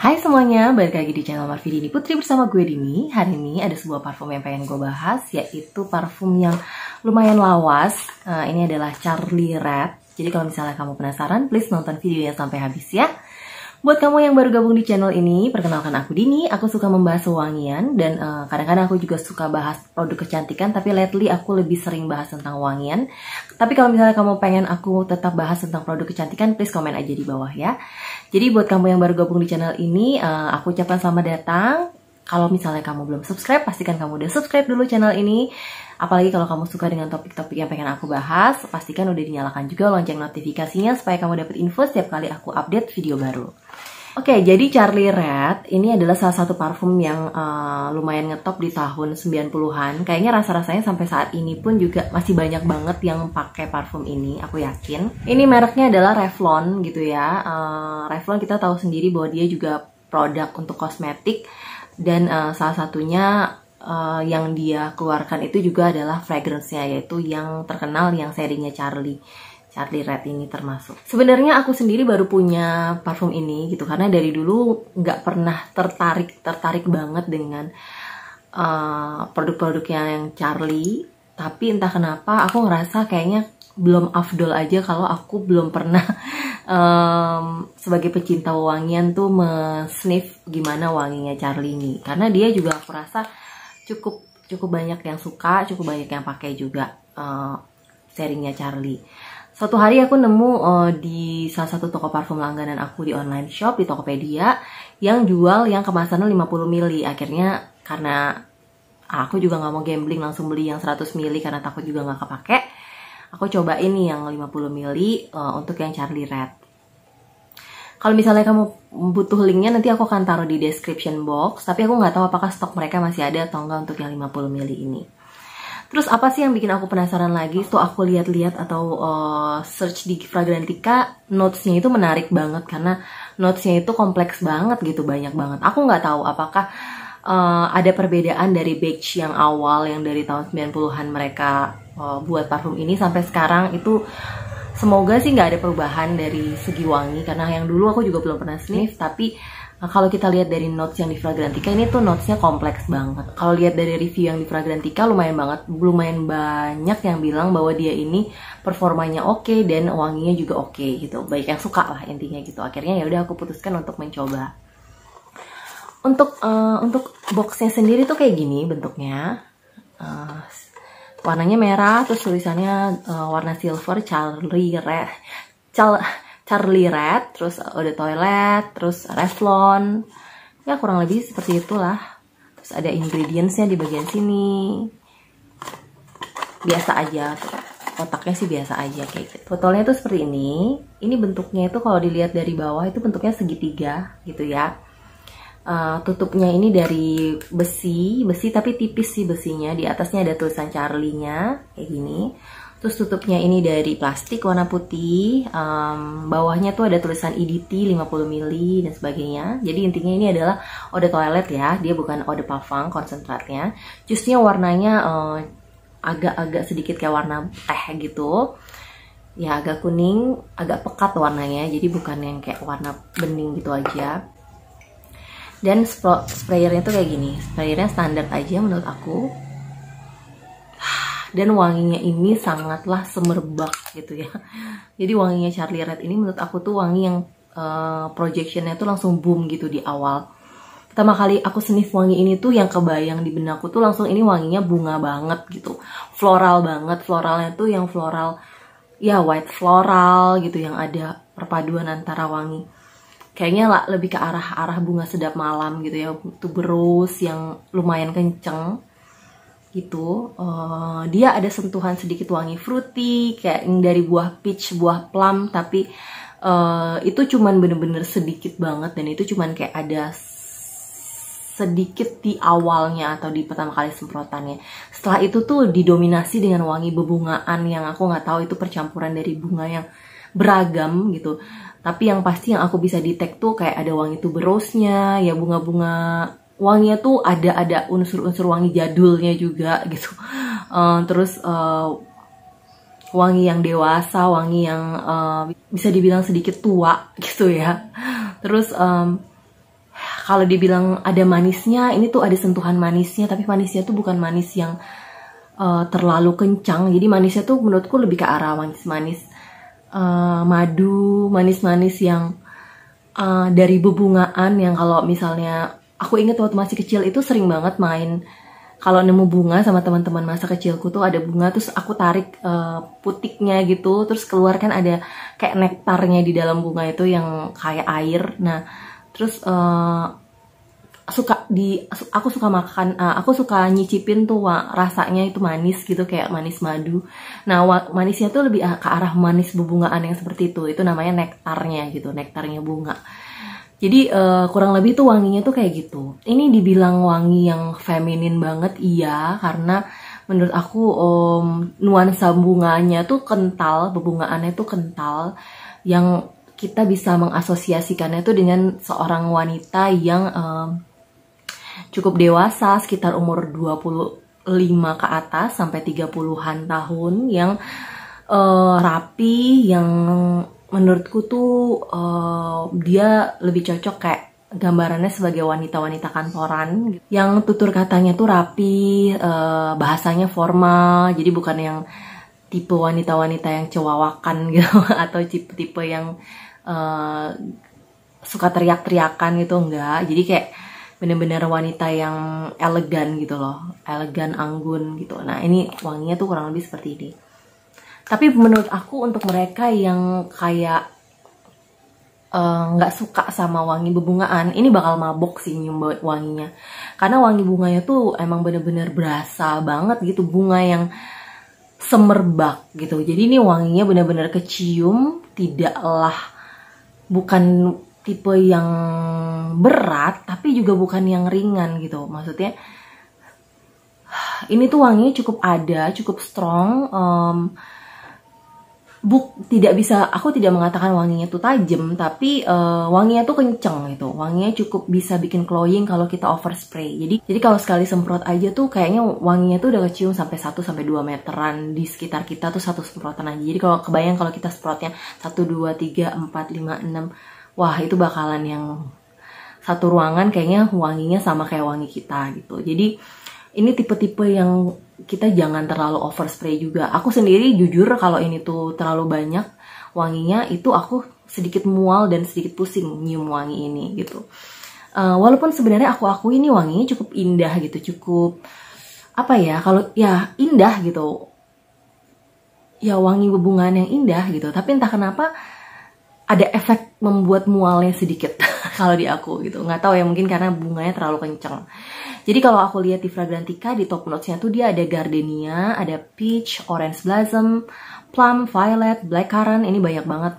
Hai semuanya, balik lagi di channel Marvi Dini Putri bersama gue Dini. Hari ini ada sebuah parfum yang pengen gue bahas, yaitu parfum yang lumayan lawas. Ini adalah Charlie Red. Jadi kalau misalnya kamu penasaran, please nonton videonya sampai habis ya. Buat kamu yang baru gabung di channel ini, perkenalkan aku Dini. Aku suka membahas wangian dan kadang-kadang aku juga suka bahas produk kecantikan. Tapi lately aku lebih sering bahas tentang wangian. Tapi kalau misalnya kamu pengen aku tetap bahas tentang produk kecantikan, please komen aja di bawah ya. Jadi buat kamu yang baru gabung di channel ini, aku ucapkan selamat datang. Kalau misalnya kamu belum subscribe, pastikan kamu udah subscribe dulu channel ini. Apalagi kalau kamu suka dengan topik-topik yang pengen aku bahas, pastikan udah dinyalakan juga lonceng notifikasinya supaya kamu dapat info setiap kali aku update video baru. Oke, jadi Charlie Red ini adalah salah satu parfum yang lumayan ngetop di tahun 90-an. Kayaknya rasa-rasanya sampai saat ini pun juga masih banyak banget yang pakai parfum ini, aku yakin. Ini mereknya adalah Revlon gitu ya. Revlon kita tahu sendiri bahwa dia juga produk untuk kosmetik. Dan salah satunya yang dia keluarkan itu juga adalah fragrance-nya, yaitu yang terkenal yang serinya Charlie Red ini termasuk. Sebenarnya aku sendiri baru punya parfum ini gitu, karena dari dulu nggak pernah tertarik banget dengan produk-produknya yang Charlie. Tapi entah kenapa aku ngerasa kayaknya belum afdol aja kalau aku belum pernah sebagai pecinta wangian tuh sniff gimana wanginya Charlie ini, karena dia juga aku rasa cukup banyak yang suka, cukup banyak yang pakai juga serinya Charlie. Suatu hari aku nemu di salah satu toko parfum langganan aku di online shop, di Tokopedia, yang jual yang kemasannya 50 ml. Akhirnya karena aku juga nggak mau gambling langsung beli yang 100 ml karena takut juga nggak kepake, aku coba ini yang 50 ml untuk yang Charlie Red. Kalau misalnya kamu butuh linknya, nanti aku akan taruh di description box. Tapi aku nggak tahu apakah stok mereka masih ada atau enggak untuk yang 50 ml ini. Terus apa sih yang bikin aku penasaran lagi? Tuh aku lihat-lihat atau search di Fragrantica, notesnya itu menarik banget karena notesnya itu kompleks banget gitu, banyak banget. Aku nggak tahu apakah ada perbedaan dari batch yang awal yang dari tahun 90-an mereka buat parfum ini sampai sekarang itu. Semoga sih nggak ada perubahan dari segi wangi, karena yang dulu aku juga belum pernah sniff. Tapi kalau kita lihat dari notes yang di Fragrantica ini tuh notesnya kompleks banget. Kalau lihat dari review yang di Fragrantica lumayan banyak yang bilang bahwa dia ini performanya oke dan wanginya juga oke gitu. Baik yang suka lah intinya gitu. Akhirnya ya udah aku putuskan untuk mencoba. Untuk boxnya sendiri tuh kayak gini bentuknya. Warnanya merah, terus tulisannya warna silver, Charlie Red, terus Eau de Toilette, terus Revlon. Ya kurang lebih seperti itulah. Terus ada ingredientsnya di bagian sini. Biasa aja, kotaknya sih biasa aja kayak gitu. Botolnya tuh seperti ini. Ini bentuknya itu kalau dilihat dari bawah itu bentuknya segitiga gitu ya. Tutupnya ini dari besi tapi tipis sih besinya. Di atasnya ada tulisan Charlie-nya kayak gini. Terus tutupnya ini dari plastik warna putih. Bawahnya tuh ada tulisan EDT 50 ml dan sebagainya. Jadi intinya ini adalah eau de toilette ya. Dia bukan eau de parfum konsentratnya. Jusnya warnanya agak sedikit kayak warna teh gitu. Ya agak kuning, agak pekat warnanya. Jadi bukan yang kayak warna bening gitu aja. Dan sprayernya tuh kayak gini. Sprayernya standar aja menurut aku. Dan wanginya ini sangatlah semerbak gitu ya. Jadi wanginya Charlie Red ini menurut aku tuh wangi yang projectionnya tuh langsung boom gitu di awal. Pertama kali aku sniff wangi ini tuh yang kebayang di benakku tuh langsung ini wanginya bunga banget gitu. Floral banget. Floralnya tuh yang floral, ya white floral gitu, yang ada perpaduan antara wangi. Kayaknya lah lebih ke arah bunga sedap malam gitu ya, tuberose yang lumayan kenceng gitu. Dia ada sentuhan sedikit wangi fruity kayak dari buah peach, buah plum, tapi itu cuman bener-bener sedikit banget, dan itu cuman kayak ada sedikit di awalnya atau di pertama kali semprotannya. Setelah itu tuh didominasi dengan wangi bebungaan yang aku nggak tahu itu percampuran dari bunga yang beragam gitu. Tapi yang pasti yang aku bisa detect tuh kayak ada wangi tuberose-nya, ya bunga-bunga wanginya tuh ada unsur-unsur wangi jadulnya juga gitu. Terus wangi yang dewasa, wangi yang bisa dibilang sedikit tua gitu ya. Terus kalau dibilang ada manisnya, ini tuh ada sentuhan manisnya, tapi manisnya tuh bukan manis yang terlalu kencang. Jadi manisnya tuh menurutku lebih ke arah manis-manis madu, manis-manis yang dari bebungaan, yang kalau misalnya aku inget waktu masih kecil itu sering banget main, kalau nemu bunga sama teman-teman masa kecilku tuh ada bunga, terus aku tarik putiknya gitu, terus keluar kan ada kayak nektarnya di dalam bunga itu yang kayak air. Nah, terus aku suka makan, aku suka nyicipin tuh rasanya itu manis gitu, kayak manis madu. Nah, manisnya tuh lebih ke arah manis bebungaan yang seperti itu namanya nektarnya gitu, nektarnya bunga. Jadi kurang lebih tuh wanginya tuh kayak gitu. Ini dibilang wangi yang feminin banget, iya, karena menurut aku nuansa bunganya tuh kental, bebungaannya tuh kental, yang kita bisa mengasosiasikannya tuh dengan seorang wanita yang cukup dewasa, sekitar umur 25 ke atas sampai 30-an tahun, yang rapi, yang menurutku tuh dia lebih cocok kayak gambarannya sebagai wanita-wanita kantoran yang tutur katanya tuh rapi, bahasanya formal, jadi bukan yang tipe wanita-wanita yang cewawakan gitu atau tipe yang suka teriak-teriakan gitu, enggak. Jadi kayak bener-bener wanita yang elegan gitu loh, elegan, anggun gitu. Nah, ini wanginya tuh kurang lebih seperti ini. Tapi menurut aku untuk mereka yang kayak nggak suka sama wangi bebungaan, ini bakal mabok sih nyium wanginya. Karena wangi bunganya tuh emang bener-bener berasa banget gitu, bunga yang semerbak gitu. Jadi ini wanginya bener-bener kecium, bukan tipe yang berat, tapi juga bukan yang ringan gitu. Maksudnya ini tuh wanginya cukup ada, cukup strong. Aku tidak mengatakan wanginya tuh tajam, tapi wanginya tuh kenceng gitu. Wanginya cukup bisa bikin glowing kalau kita overspray. Jadi kalau sekali semprot aja tuh kayaknya wanginya tuh udah kecium sampai 1-2 meteran di sekitar kita tuh satu semprotan aja. Jadi kalau kebayang kalau kita semprotnya 1, 2, 3, 4, 5, 6, wah itu bakalan yang satu ruangan kayaknya wanginya sama kayak wangi kita gitu. Jadi ini tipe-tipe yang kita jangan terlalu overspray juga. Aku sendiri jujur kalau ini tuh terlalu banyak wanginya, itu aku sedikit mual dan sedikit pusing nyium wangi ini gitu. Walaupun sebenarnya aku akui ini wanginya cukup indah gitu, cukup apa ya, kalau ya indah gitu. Ya wangi bebungaan yang indah gitu, tapi entah kenapa ada efek membuat mualnya sedikit kalau di aku gitu. Nggak tahu ya, mungkin karena bunganya terlalu kenceng. Jadi kalau aku lihat di Fragrantica, di top notes-nya tuh dia ada gardenia, ada peach, orange blossom, plum, violet, blackcurrant. Ini banyak banget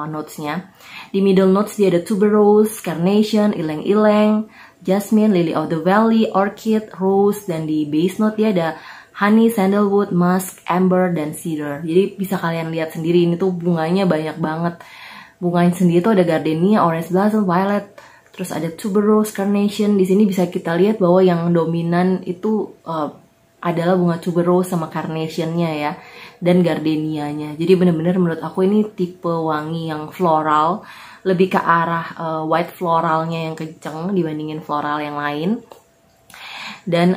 notes-nya. Di middle notes dia ada tuberose, carnation, ileng-ileng, jasmine, lily of the valley, orchid, rose. Dan di base note dia ada honey, sandalwood, musk, amber, dan cedar. Jadi bisa kalian lihat sendiri, ini tuh bunganya banyak banget. Bunganya sendiri tuh ada gardenia, orange blossom, violet, terus ada tuberose, carnation. Di sini bisa kita lihat bahwa yang dominan itu adalah bunga tuberose sama carnationnya ya, dan gardenianya. Jadi bener-bener menurut aku ini tipe wangi yang floral, lebih ke arah white floralnya yang kenceng dibandingin floral yang lain. Dan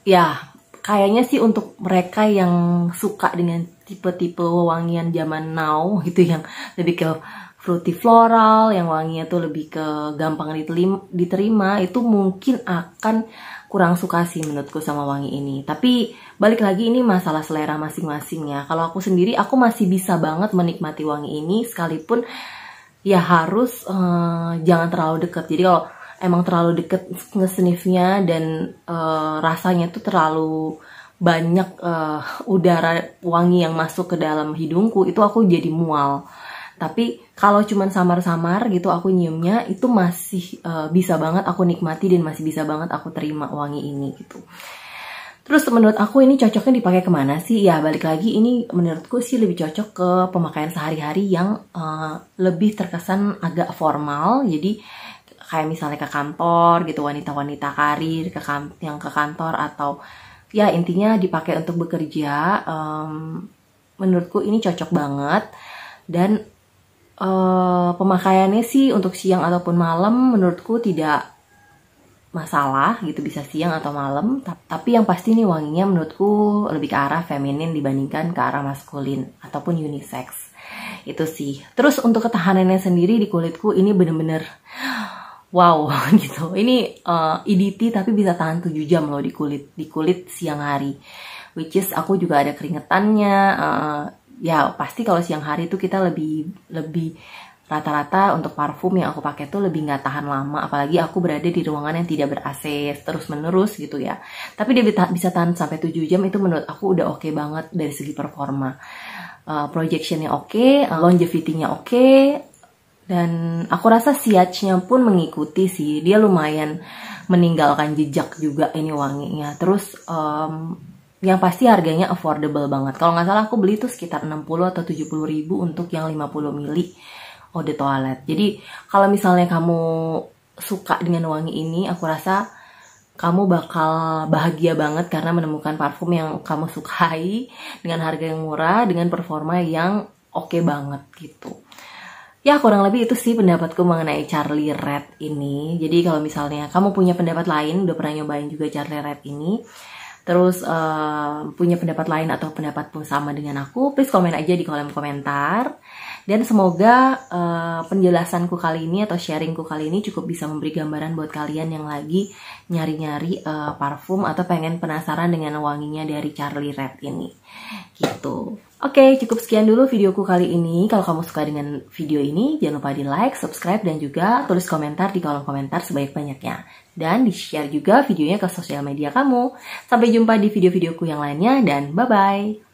ya kayaknya sih untuk mereka yang suka dengan tipe-tipe wangian zaman now gitu, yang lebih ke fruity floral, yang wanginya tuh lebih ke gampang diterima, itu mungkin akan kurang suka sih menurutku sama wangi ini. Tapi balik lagi, ini masalah selera masing-masing ya. Kalau aku sendiri, aku masih bisa banget menikmati wangi ini, sekalipun ya harus jangan terlalu deket. Jadi kalau emang terlalu deket nge-sniffnya dan rasanya tuh terlalu banyak udara wangi yang masuk ke dalam hidungku, itu aku jadi mual. Tapi kalau cuman samar-samar gitu aku nyiumnya, itu masih bisa banget aku nikmati dan masih bisa banget aku terima wangi ini gitu. Terus menurut aku ini cocoknya dipakai kemana sih? Ya balik lagi, ini menurutku sih lebih cocok ke pemakaian sehari-hari yang lebih terkesan agak formal. Jadi kayak misalnya ke kantor gitu, wanita-wanita karir yang ke kantor, atau ya intinya dipakai untuk bekerja. Menurutku ini cocok banget. Dan Pemakaiannya sih untuk siang ataupun malam menurutku tidak masalah gitu, bisa siang atau malam. Tapi yang pasti nih wanginya menurutku lebih ke arah feminin dibandingkan ke arah maskulin ataupun unisex. Itu sih. Terus untuk ketahanannya sendiri di kulitku ini bener-bener wow gitu. Ini EDT tapi bisa tahan 7 jam loh di kulit siang hari. Which is aku juga ada keringetannya. Ya pasti kalau siang hari itu kita lebih rata-rata untuk parfum yang aku pakai tuh lebih nggak tahan lama, apalagi aku berada di ruangan yang tidak ber-AC terus menerus gitu ya. Tapi dia bisa tahan sampai 7 jam, itu menurut aku udah oke banget dari segi performa. Projectionnya oke, longevity-nya oke, dan aku rasa siage-nya pun mengikuti sih. Dia lumayan meninggalkan jejak juga ini wanginya. Terus yang pasti harganya affordable banget. Kalau nggak salah aku beli tuh sekitar 60 atau 70 ribu untuk yang 50 ml eau de toilette. Jadi kalau misalnya kamu suka dengan wangi ini, aku rasa kamu bakal bahagia banget karena menemukan parfum yang kamu sukai dengan harga yang murah, dengan performa yang oke banget gitu. Ya kurang lebih itu sih pendapatku mengenai Charlie Red ini. Jadi kalau misalnya kamu punya pendapat lain, udah pernah nyobain juga Charlie Red ini, terus punya pendapat lain atau pendapat pun sama dengan aku, please komen aja di kolom komentar. Dan semoga penjelasanku kali ini atau sharingku kali ini cukup bisa memberi gambaran buat kalian yang lagi nyari-nyari parfum atau pengen penasaran dengan wanginya dari Charlie Red ini gitu. Oke, cukup sekian dulu videoku kali ini. Kalau kamu suka dengan video ini, jangan lupa di like, subscribe, dan juga tulis komentar di kolom komentar sebanyak-banyaknya. Dan di-share juga videonya ke sosial media kamu. Sampai jumpa di video-videoku yang lainnya, dan bye-bye!